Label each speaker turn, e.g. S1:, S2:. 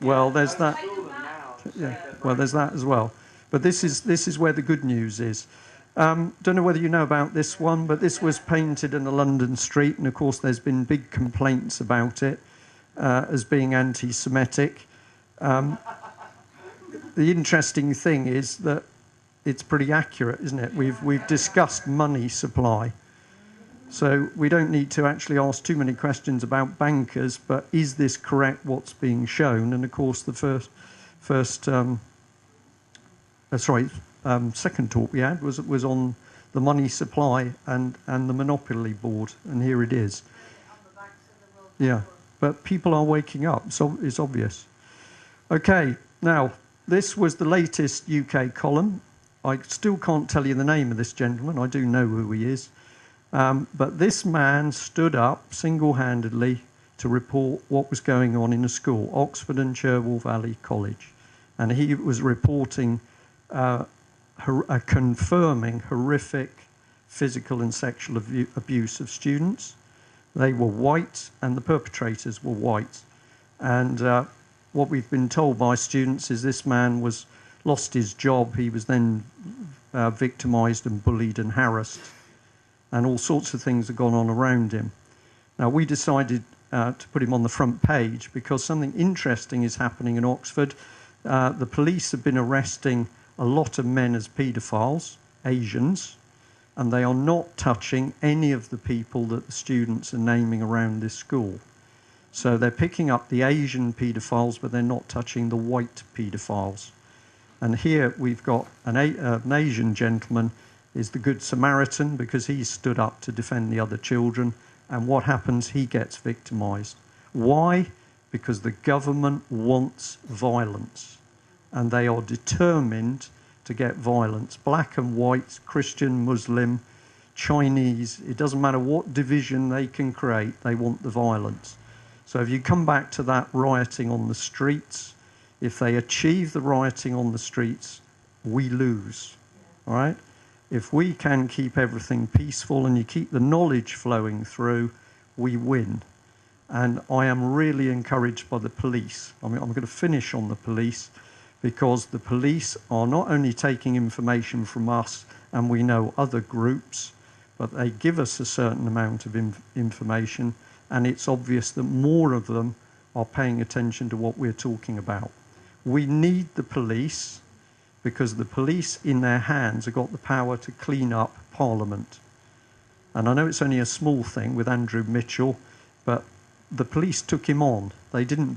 S1: Well, there's that. Yeah. Well, there's that as well. But this is where the good news is. Don't know whether you know about this one, but this was painted in a London street, and of course there's been big complaints about it as being anti-Semitic. The interesting thing is that it's pretty accurate, isn't it? We've discussed money supply. So we don't need to actually ask too many questions about bankers, but is this correct, what's being shown? And of course the second talk we had was on the money supply and the monopoly board, and here it is. Yeah, but people are waking up, so it's obvious. Okay, now this was the latest UK column. I still can't tell you the name of this gentleman. I do know who he is. But this man stood up single-handedly to report what was going on in a school, Oxford and Cherwell Valley College. And he was reporting confirming horrific physical and sexual abuse of students. They were white, and the perpetrators were white. And what we've been told by students is this man lost his job. He was then victimised and bullied and harassed, and all sorts of things have gone on around him. Now, we decided to put him on the front page because something interesting is happening in Oxford. The police have been arresting a lot of men as paedophiles, Asians, and they are not touching any of the people that the students are naming around this school. So they're picking up the Asian paedophiles, but they're not touching the white paedophiles. And here we've got an Asian gentleman is the Good Samaritan because he stood up to defend the other children. And what happens? He gets victimised. Why? Because the government wants violence. And they are determined to get violence. Black and white, Christian, Muslim, Chinese, it doesn't matter what division they can create, they want the violence. So if you come back to that rioting on the streets, if they achieve the rioting on the streets, we lose, all right? If we can keep everything peaceful and you keep the knowledge flowing through, we win. And I am really encouraged by the police. I mean, I'm going to finish on the police because the police are not only taking information from us and we know other groups, but they give us a certain amount of information, and it's obvious that more of them are paying attention to what we're talking about. We need the police because the police in their hands have got the power to clean up Parliament. And I know it's only a small thing with Andrew Mitchell, but the police took him on. They didn't